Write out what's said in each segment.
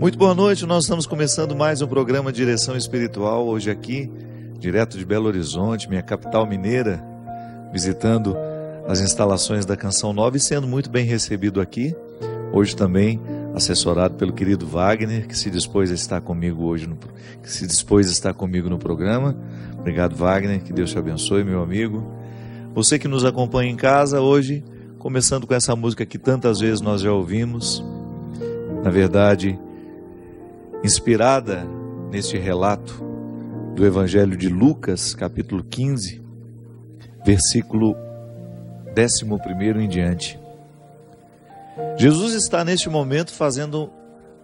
Muito boa noite, nós estamos começando mais um programa Direção Espiritual, hoje aqui, direto de Belo Horizonte, minha capital mineira, visitando as instalações da Canção Nova e sendo muito bem recebido aqui, hoje também assessorado pelo querido Wagner, que se dispôs a estar comigo hoje, no programa. Obrigado, Wagner, que Deus te abençoe, meu amigo. Você que nos acompanha em casa hoje, começando com essa música que tantas vezes nós já ouvimos, na verdade, inspirada neste relato do Evangelho de Lucas, capítulo 15, versículo 11 em diante. Jesus está neste momento fazendo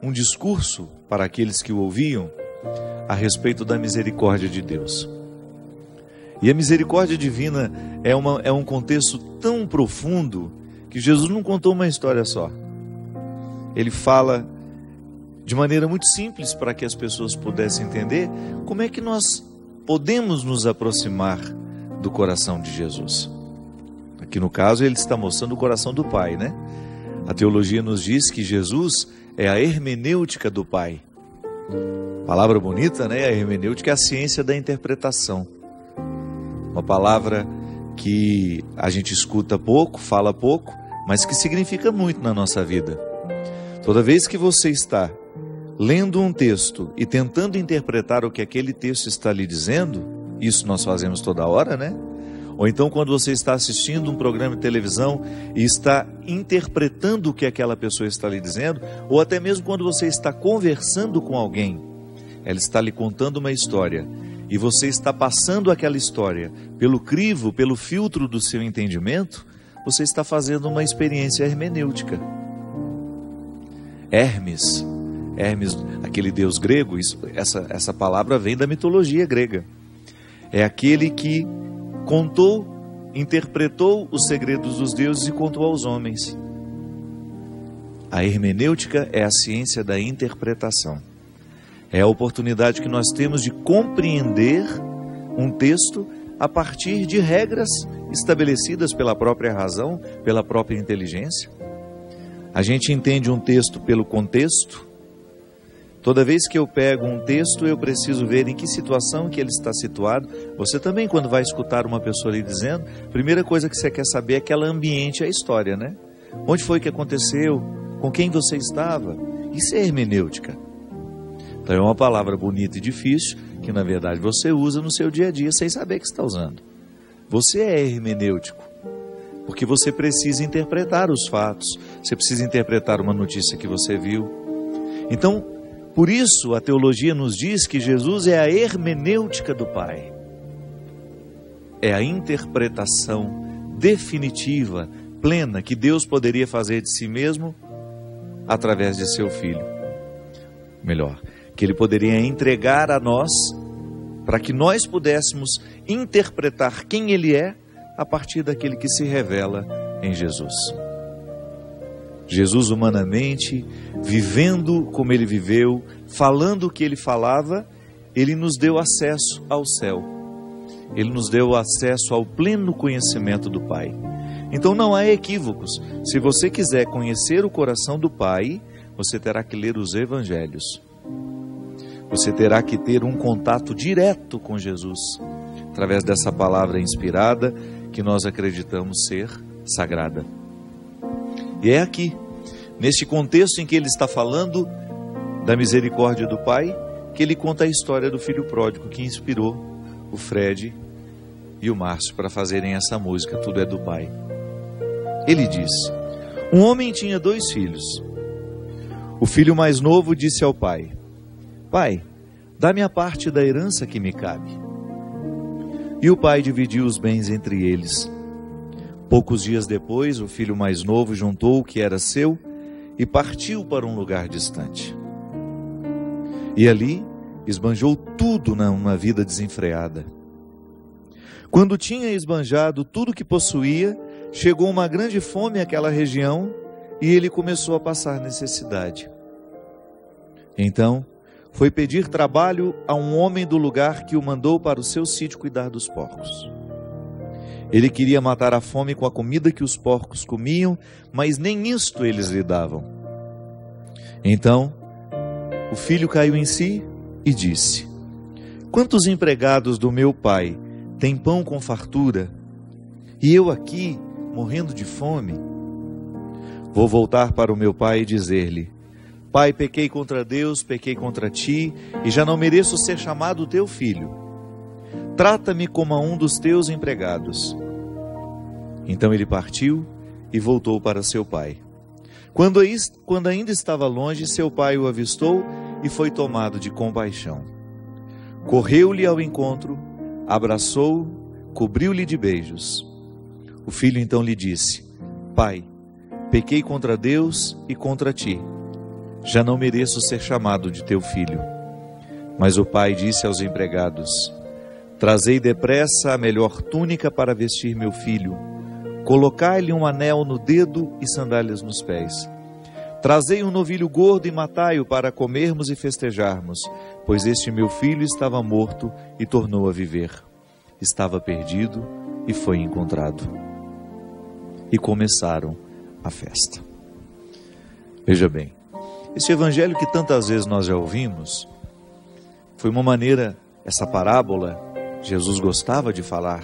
um discurso para aqueles que o ouviam a respeito da misericórdia de Deus. E a misericórdia divina é um contexto tão profundo que Jesus não contou uma história só. Ele fala de maneira muito simples para que as pessoas pudessem entender como é que nós podemos nos aproximar do coração de Jesus. Aqui no caso ele está mostrando o coração do Pai, né? A teologia nos diz que Jesus é a hermenêutica do Pai. Palavra bonita, né? A hermenêutica é a ciência da interpretação. Uma palavra que a gente escuta pouco, fala pouco, mas que significa muito na nossa vida. Toda vez que você está lendo um texto e tentando interpretar o que aquele texto está lhe dizendo, isso nós fazemos toda hora, né? Ou então quando você está assistindo um programa de televisão e está interpretando o que aquela pessoa está lhe dizendo, ou até mesmo quando você está conversando com alguém, ela está lhe contando uma história, e você está passando aquela história pelo crivo, pelo filtro do seu entendimento, você está fazendo uma experiência hermenêutica. Hermes, aquele deus grego, essa palavra vem da mitologia grega. É aquele que contou, interpretou os segredos dos deuses e contou aos homens. A hermenêutica é a ciência da interpretação. É a oportunidade que nós temos de compreender um texto a partir de regras estabelecidas pela própria razão, pela própria inteligência. A gente entende um texto pelo contexto. Toda vez que eu pego um texto, eu preciso ver em que situação que ele está situado. Você também, quando vai escutar uma pessoa lhe dizendo, a primeira coisa que você quer saber é aquela ambiente, a história, né? Onde foi que aconteceu? Com quem você estava? Isso é hermenêutica. Então é uma palavra bonita e difícil, que na verdade você usa no seu dia a dia sem saber que está usando. Você é hermenêutico, porque você precisa interpretar os fatos, você precisa interpretar uma notícia que você viu. Então, por isso a teologia nos diz que Jesus é a hermenêutica do Pai. É a interpretação definitiva, plena, que Deus poderia fazer de si mesmo através de seu Filho. Melhor, que Ele poderia entregar a nós, para que nós pudéssemos interpretar quem Ele é, a partir daquele que se revela em Jesus. Jesus humanamente, vivendo como Ele viveu, falando o que Ele falava, Ele nos deu acesso ao céu. Ele nos deu acesso ao pleno conhecimento do Pai. Então não há equívocos. Se você quiser conhecer o coração do Pai, você terá que ler os Evangelhos. Você terá que ter um contato direto com Jesus, através dessa palavra inspirada, que nós acreditamos ser sagrada. E é aqui, neste contexto em que ele está falando da misericórdia do Pai, que ele conta a história do filho pródigo, que inspirou o Fred e o Márcio para fazerem essa música, Tudo é do Pai. Ele diz: um homem tinha 2 filhos. O filho mais novo disse ao pai: Pai, dá-me a parte da herança que me cabe. E o pai dividiu os bens entre eles. Poucos dias depois, o filho mais novo juntou o que era seu e partiu para um lugar distante. E ali esbanjou tudo numa vida desenfreada. Quando tinha esbanjado tudo que possuía, chegou uma grande fome àquela região e ele começou a passar necessidade. Então, foi pedir trabalho a um homem do lugar que o mandou para o seu sítio cuidar dos porcos. Ele queria matar a fome com a comida que os porcos comiam, mas nem isto eles lhe davam. Então, O filho caiu em si e disse: quantos empregados do meu pai têm pão com fartura, e eu aqui morrendo de fome? Vou voltar para o meu pai e dizer-lhe: Pai, pequei contra Deus, pequei contra ti, e já não mereço ser chamado teu filho. Trata-me como a um dos teus empregados. Então ele partiu e voltou para seu pai. Quando ainda estava longe, seu pai o avistou e foi tomado de compaixão. Correu-lhe ao encontro, abraçou-o, cobriu-lhe de beijos. O filho então lhe disse: Pai, pequei contra Deus e contra ti. Já não mereço ser chamado de teu filho. Mas o pai disse aos empregados: trazei depressa a melhor túnica para vestir meu filho, colocai-lhe um anel no dedo e sandálias nos pés. Trazei um novilho gordo e matai-o para comermos e festejarmos, pois este meu filho estava morto e tornou a viver. Estava perdido e foi encontrado. E começaram a festa. Veja bem, esse evangelho que tantas vezes nós já ouvimos, foi uma maneira, essa parábola, Jesus gostava de falar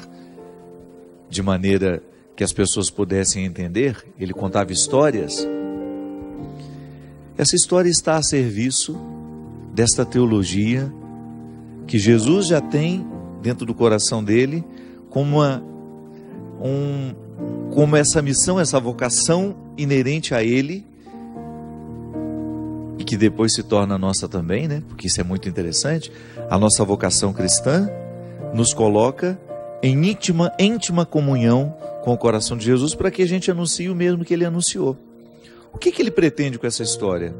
de maneira que as pessoas pudessem entender. Ele contava histórias. Essa história está a serviço desta teologia que Jesus já tem dentro do coração dele como essa missão, essa vocação inerente a ele, e que depois se torna nossa também, né? Porque isso é muito interessante. A nossa vocação cristã nos coloca em íntima comunhão com o coração de Jesus, para que a gente anuncie o mesmo que ele anunciou. O que ele pretende com essa história?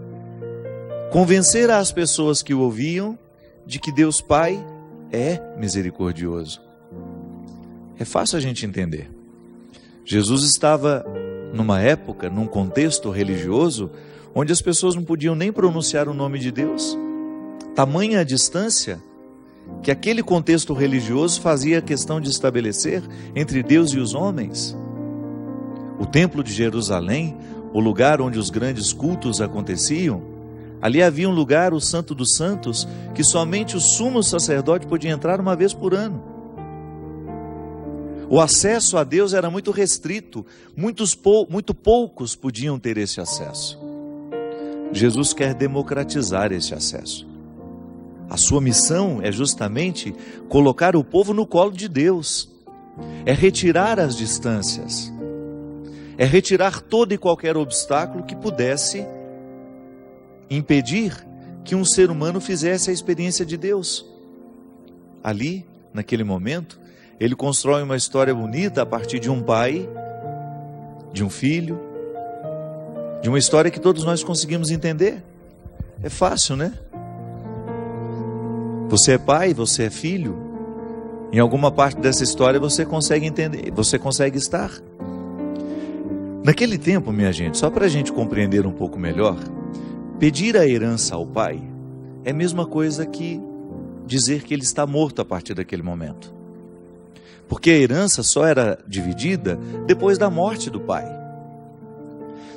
Convencer as pessoas que o ouviam de que Deus Pai é misericordioso. É fácil a gente entender. Jesus estava numa época, num contexto religioso, onde as pessoas não podiam nem pronunciar o nome de Deus. Tamanha a distância que aquele contexto religioso fazia questão de estabelecer entre Deus e os homens. O templo de Jerusalém, o lugar onde os grandes cultos aconteciam, ali havia um lugar, o Santo dos Santos, que somente o sumo sacerdote podia entrar uma vez por ano. O acesso a Deus era muito restrito, muito poucos podiam ter esse acesso. Jesus quer democratizar esse acesso. A sua missão é justamente colocar o povo no colo de Deus, é retirar as distâncias, é retirar todo e qualquer obstáculo que pudesse impedir que um ser humano fizesse a experiência de Deus. Ali, naquele momento, ele constrói uma história bonita a partir de um pai, de um filho, de uma história que todos nós conseguimos entender. É fácil, né? Você é pai, você é filho. Em alguma parte dessa história você consegue entender, você consegue estar. Naquele tempo, minha gente, só para a gente compreender um pouco melhor, pedir a herança ao pai é a mesma coisa que dizer que ele está morto a partir daquele momento. Porque a herança só era dividida depois da morte do pai.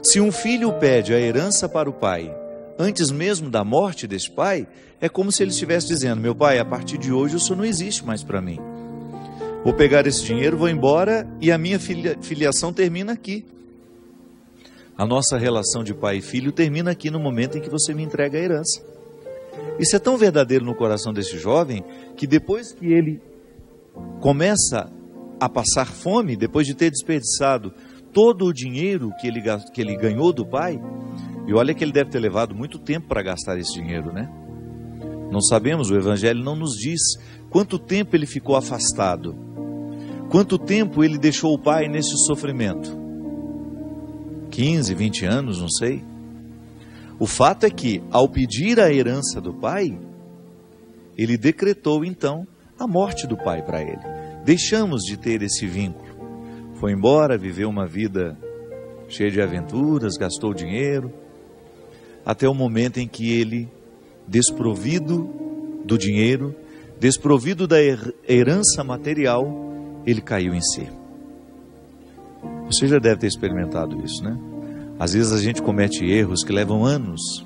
Se um filho pede a herança para o pai antes mesmo da morte desse pai, é como se ele estivesse dizendo: meu pai, a partir de hoje o senhor não existe mais para mim. Vou pegar esse dinheiro, vou embora e a minha filiação termina aqui. A nossa relação de pai e filho termina aqui no momento em que você me entrega a herança. Isso é tão verdadeiro no coração desse jovem, que depois que ele começa a passar fome, depois de ter desperdiçado todo o dinheiro que ele ganhou do pai, e olha que ele deve ter levado muito tempo para gastar esse dinheiro, né? Não sabemos, o Evangelho não nos diz quanto tempo ele ficou afastado, quanto tempo ele deixou o pai nesse sofrimento. 15, 20 anos, não sei. O fato é que, ao pedir a herança do pai, ele decretou então a morte do pai para ele. Deixamos de ter esse vínculo. Foi embora, viveu uma vida cheia de aventuras, gastou dinheiro, até o momento em que ele, desprovido do dinheiro, desprovido da herança material, ele caiu em si. Você já deve ter experimentado isso, né? Às vezes a gente comete erros que levam anos,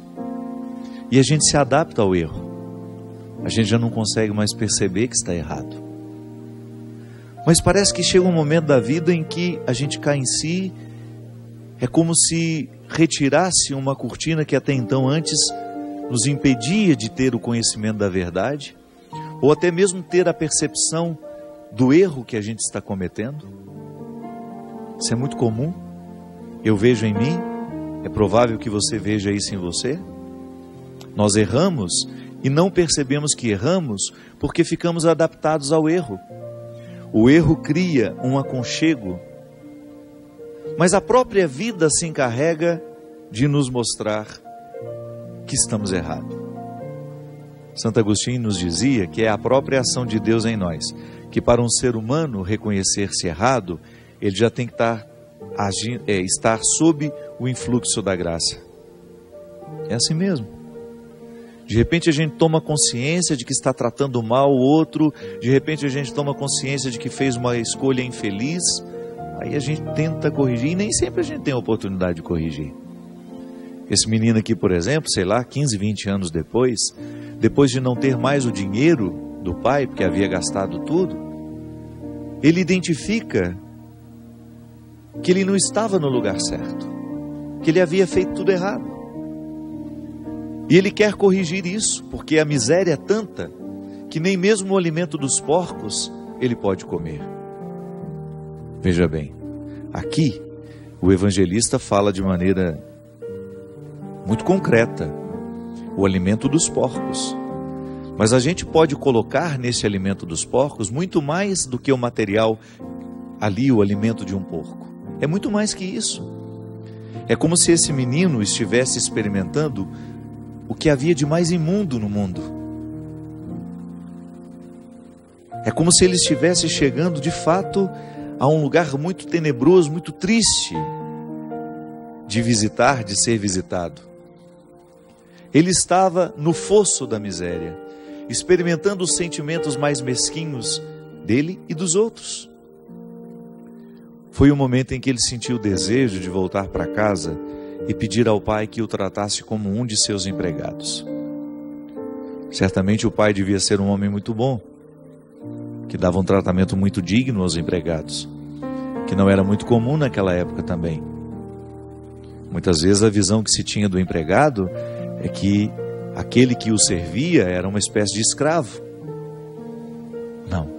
E a gente se adapta ao erro. A gente já não consegue mais perceber que está errado. Mas parece que chega um momento da vida em que a gente cai em si. É como se retirasse uma cortina que até então antes nos impedia de ter o conhecimento da verdade, ou até mesmo ter a percepção do erro que a gente está cometendo. Isso é muito comum. Eu vejo em mim, é provável que você veja isso em você. Nós erramos e não percebemos que erramos porque ficamos adaptados ao erro. O erro cria um aconchego, mas a própria vida se encarrega de nos mostrar que estamos errados. Santo Agostinho nos dizia que é a própria ação de Deus em nós, que para um ser humano reconhecer-se errado, ele já tem que estar sob o influxo da graça. É assim mesmo. De repente a gente toma consciência de que está tratando mal o outro, de repente a gente toma consciência de que fez uma escolha infeliz, aí a gente tenta corrigir e nem sempre a gente tem a oportunidade de corrigir. Esse menino aqui, por exemplo, sei lá, 15, 20 anos depois de não ter mais o dinheiro do pai, porque havia gastado tudo, ele identifica que ele não estava no lugar certo, que ele havia feito tudo errado. E ele quer corrigir isso, porque a miséria é tanta que nem mesmo o alimento dos porcos ele pode comer. Veja bem, aqui o evangelista fala de maneira muito concreta o alimento dos porcos. Mas a gente pode colocar nesse alimento dos porcos muito mais do que o material ali, o alimento de um porco. É muito mais que isso. É como se esse menino estivesse experimentando o que havia de mais imundo no mundo. É como se ele estivesse chegando de fato a um lugar muito tenebroso, muito triste de visitar, de ser visitado. Ele estava no fosso da miséria, experimentando os sentimentos mais mesquinhos dele e dos outros. Foi o momento em que ele sentiu o desejo de voltar para casa e pedir ao pai que o tratasse como um de seus empregados. Certamente o pai devia ser um homem muito bom, que dava um tratamento muito digno aos empregados, que não era muito comum naquela época também. Muitas vezes a visão que se tinha do empregado é que aquele que o servia era uma espécie de escravo. Não.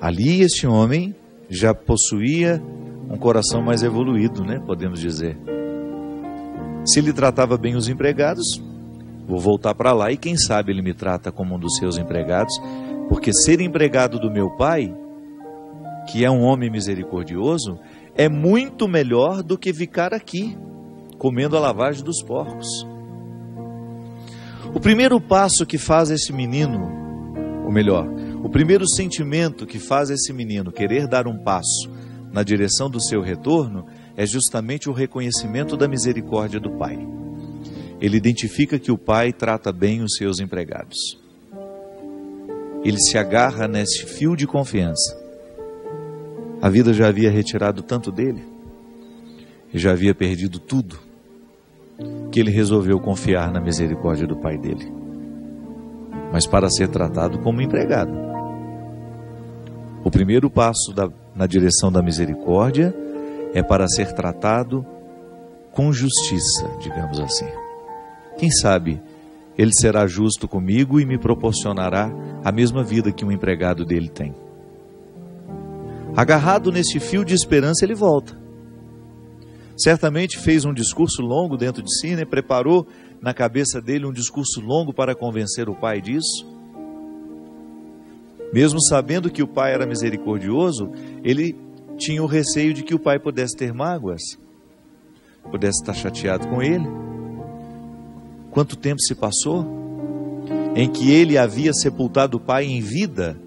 Ali este homem já possuía um coração mais evoluído, né? Podemos dizer. Se ele tratava bem os empregados, vou voltar para lá e quem sabe ele me trata como um dos seus empregados, porque ser empregado do meu pai, que é um homem misericordioso, é muito melhor do que ficar aqui, comendo a lavagem dos porcos. O primeiro passo que faz esse menino, ou melhor, o primeiro sentimento que faz esse menino querer dar um passo na direção do seu retorno, é justamente o reconhecimento da misericórdia do pai. Ele identifica que o pai trata bem os seus empregados. Ele se agarra nesse fio de confiança. A vida já havia retirado tanto dele, e já havia perdido tudo, que ele resolveu confiar na misericórdia do pai dele, mas para ser tratado como empregado. O primeiro passo na direção da misericórdia é para ser tratado com justiça, digamos assim. Quem sabe ele será justo comigo e me proporcionará a mesma vida que um empregado dele tem. Agarrado nesse fio de esperança, ele volta. Certamente fez um discurso longo dentro de si, né? Preparou na cabeça dele um discurso longo para convencer o pai disso. Mesmo sabendo que o pai era misericordioso, ele tinha o receio de que o pai pudesse ter mágoas, pudesse estar chateado com ele. Quanto tempo se passou em que ele havia sepultado o pai em vida?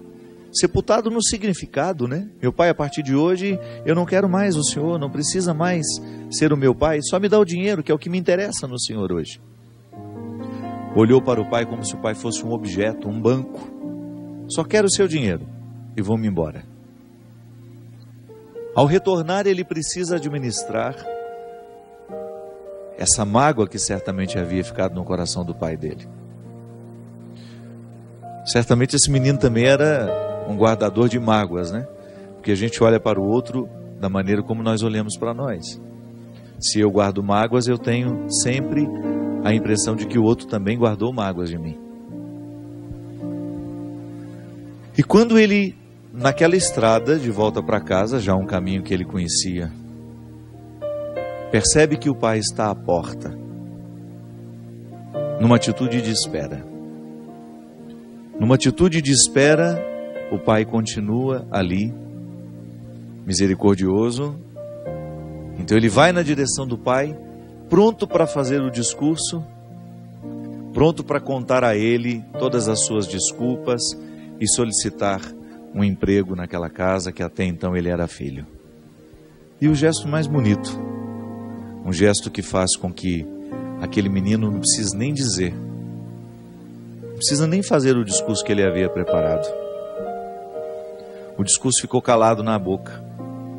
Sepultado no significado, né? Meu pai, a partir de hoje, eu não quero mais o senhor, não precisa mais ser o meu pai, só me dá o dinheiro, que é o que me interessa no senhor hoje. Olhou para o pai como se o pai fosse um objeto, um banco. Só quero o seu dinheiro e vou-me embora. Ao retornar, ele precisa administrar essa mágoa que certamente havia ficado no coração do pai dele. Certamente esse menino também era um guardador de mágoas, né? Porque a gente olha para o outro da maneira como nós olhamos para nós. Se eu guardo mágoas, eu tenho sempre a impressão de que o outro também guardou mágoas de mim. E quando ele, naquela estrada de volta para casa, já um caminho que ele conhecia, percebe que o pai está à porta, numa atitude de espera. Numa atitude de espera, o pai continua ali, misericordioso. Então ele vai na direção do pai, pronto para fazer o discurso, pronto para contar a ele todas as suas desculpas e solicitar um emprego naquela casa que até então ele era filho. E o gesto mais bonito, um gesto que faz com que aquele menino não precise nem dizer, não precisa nem fazer o discurso que ele havia preparado. O discurso ficou calado na boca,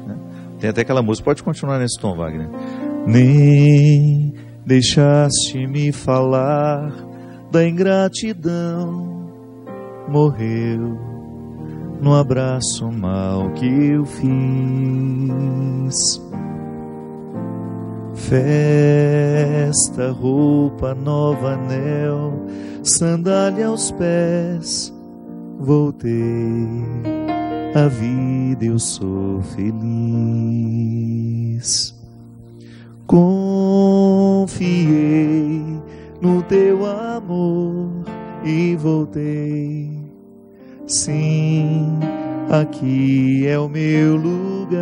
né? Tem até aquela música, pode continuar nesse tom, Wagner. Nem deixaste-me falar da ingratidão, morreu no abraço mal que eu fiz. Festa, roupa nova, anel, sandália aos pés, voltei à vida, eu sou feliz. Confiei no teu amor e voltei. Sim, aqui é o meu lugar.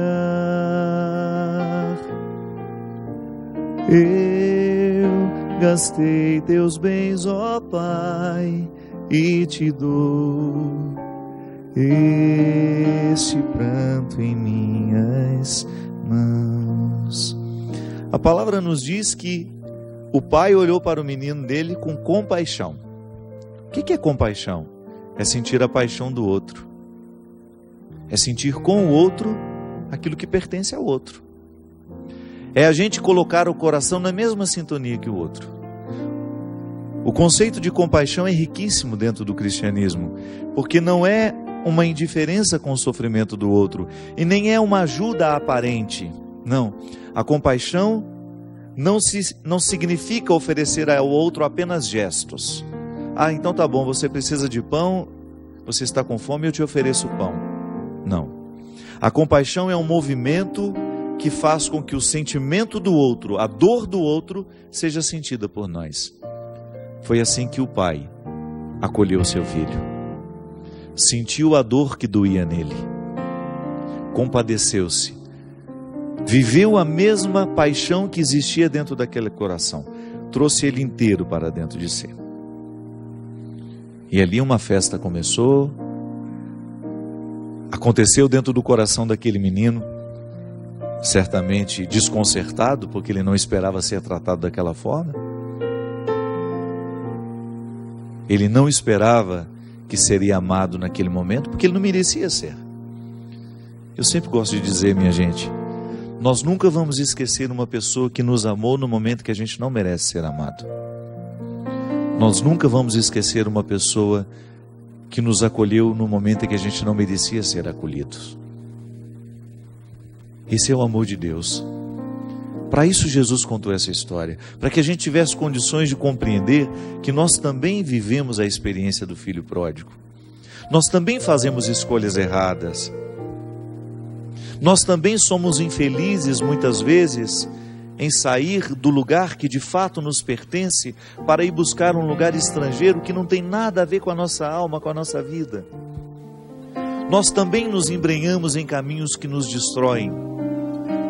Eu gastei teus bens, ó Pai, e te dou este pranto em minhas mãos. A palavra nos diz que o pai olhou para o menino dele com compaixão. O que é compaixão? É sentir a paixão do outro. É sentir com o outro aquilo que pertence ao outro. É a gente colocar o coração na mesma sintonia que o outro. O conceito de compaixão é riquíssimo dentro do cristianismo, porque não é uma indiferença com o sofrimento do outro, e nem é uma ajuda aparente. Não, a compaixão não significa oferecer ao outro apenas gestos. Ah, então tá bom, você precisa de pão, você está com fome, eu te ofereço pão. Não. A compaixão é um movimento que faz com que o sentimento do outro, a dor do outro, seja sentida por nós. Foi assim que o pai acolheu seu filho. Sentiu a dor que doía nele. Compadeceu-se. Viveu a mesma paixão que existia dentro daquele coração. Trouxe ele inteiro para dentro de si. E ali uma festa começou. Aconteceu dentro do coração daquele menino, certamente desconcertado, porque ele não esperava ser tratado daquela forma. Ele não esperava que seria amado naquele momento, porque ele não merecia ser. Eu sempre gosto de dizer, minha gente, nós nunca vamos esquecer uma pessoa que nos amou no momento que a gente não merece ser amado. Nós nunca vamos esquecer uma pessoa que nos acolheu no momento em que a gente não merecia ser acolhidos. Esse é o amor de Deus. Para isso Jesus contou essa história, para que a gente tivesse condições de compreender que nós também vivemos a experiência do filho pródigo. Nós também fazemos escolhas erradas. Nós também somos infelizes muitas vezes em sair do lugar que de fato nos pertence para ir buscar um lugar estrangeiro que não tem nada a ver com a nossa alma, com a nossa vida. Nós também nos embrenhamos em caminhos que nos destroem.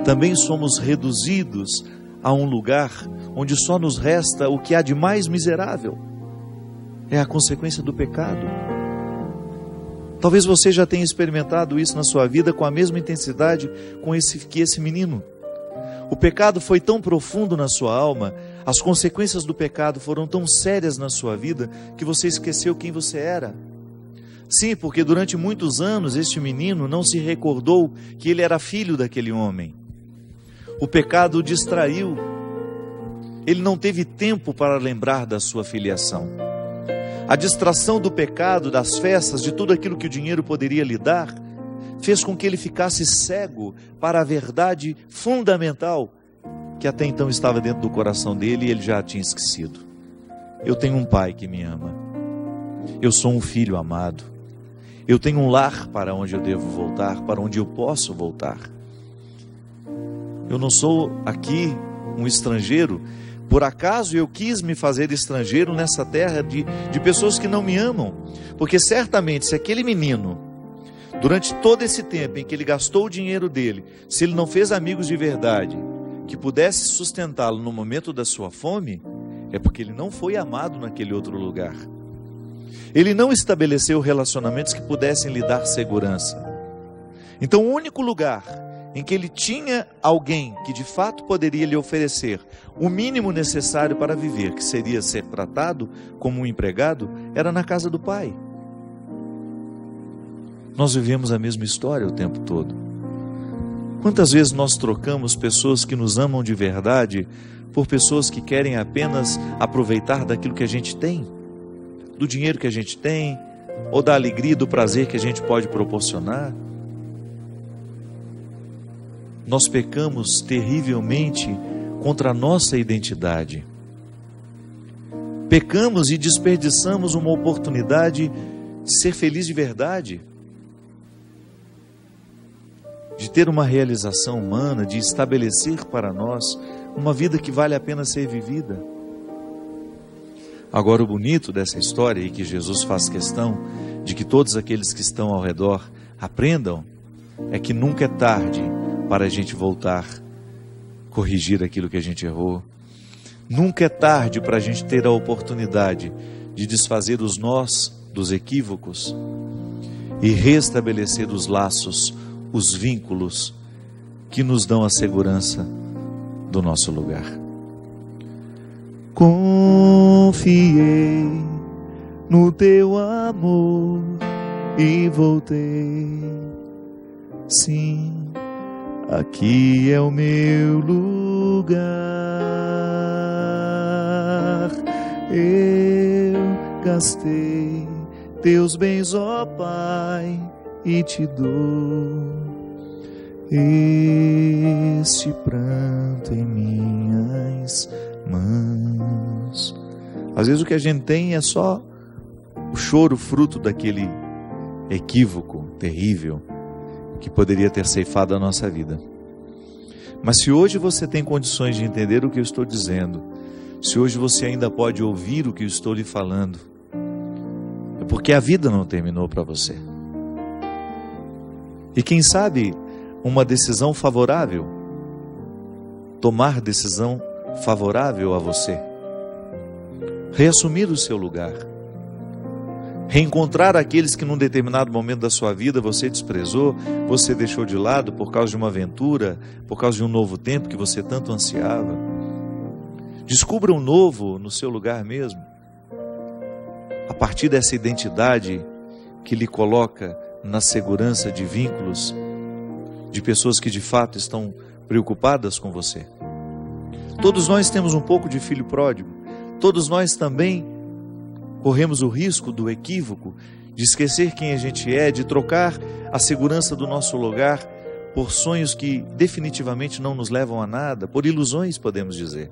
Também somos reduzidos a um lugar onde só nos resta o que há de mais miserável. É a consequência do pecado. Talvez você já tenha experimentado isso na sua vida com a mesma intensidade que esse menino. O pecado foi tão profundo na sua alma, as consequências do pecado foram tão sérias na sua vida, que você esqueceu quem você era. Sim, porque durante muitos anos este menino não se recordou que ele era filho daquele homem. O pecado o distraiu. Ele não teve tempo para lembrar da sua filiação. A distração do pecado, das festas, de tudo aquilo que o dinheiro poderia lhe dar, fez com que ele ficasse cego para a verdade fundamental que até então estava dentro do coração dele e ele já a tinha esquecido. Eu tenho um pai que me ama. Eu sou um filho amado. Eu tenho um lar para onde eu devo voltar, para onde eu posso voltar. Eu não sou aqui um estrangeiro. Por acaso eu quis me fazer estrangeiro nessa terra de pessoas que não me amam. Porque certamente se aquele menino, durante todo esse tempo em que ele gastou o dinheiro dele, se ele não fez amigos de verdade, que pudesse sustentá-lo no momento da sua fome, é porque ele não foi amado naquele outro lugar. Ele não estabeleceu relacionamentos que pudessem lhe dar segurança. Então o único lugar em que ele tinha alguém que de fato poderia lhe oferecer o mínimo necessário para viver, que seria ser tratado como um empregado, era na casa do pai. Nós vivemos a mesma história o tempo todo. Quantas vezes nós trocamos pessoas que nos amam de verdade por pessoas que querem apenas aproveitar daquilo que a gente tem, do dinheiro que a gente tem, ou da alegria, do prazer que a gente pode proporcionar? Nós pecamos terrivelmente contra a nossa identidade. Pecamos e desperdiçamos uma oportunidade de ser feliz de verdade, de ter uma realização humana, de estabelecer para nós uma vida que vale a pena ser vivida. Agora, o bonito dessa história, e que Jesus faz questão de que todos aqueles que estão ao redor aprendam, é que nunca é tarde para a gente voltar, corrigir aquilo que a gente errou. Nunca é tarde para a gente ter a oportunidade de desfazer os nós dos equívocos e restabelecer os laços, os vínculos que nos dão a segurança do nosso lugar. Confiei no teu amor e voltei. Sim, aqui é o meu lugar. Eu gastei teus bens, ó Pai, e te dou este pranto em minhas mãos. Às vezes o que a gente tem é só o choro fruto daquele equívoco terrível que poderia ter ceifado a nossa vida. Mas se hoje você tem condições de entender o que eu estou dizendo, se hoje você ainda pode ouvir o que eu estou lhe falando, é porque a vida não terminou para você. E quem sabe uma decisão favorável, tomar decisão favorável a você, reassumir o seu lugar, reencontrar aqueles que num determinado momento da sua vida você desprezou, você deixou de lado por causa de uma aventura, por causa de um novo tempo que você tanto ansiava. Descubra um novo no seu lugar mesmo, a partir dessa identidade que lhe coloca na segurança de vínculos, de pessoas que de fato estão preocupadas com você. Todos nós temos um pouco de filho pródigo, todos nós também corremos o risco do equívoco, de esquecer quem a gente é, de trocar a segurança do nosso lugar por sonhos que definitivamente não nos levam a nada, por ilusões, podemos dizer.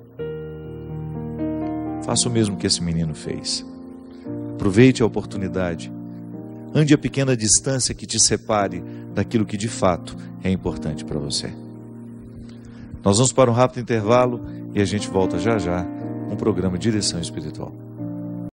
Faça o mesmo que esse menino fez. Aproveite a oportunidade. Ande a pequena distância que te separe daquilo que de fato é importante para você. Nós vamos para um rápido intervalo e a gente volta já já com o programa Direção Espiritual.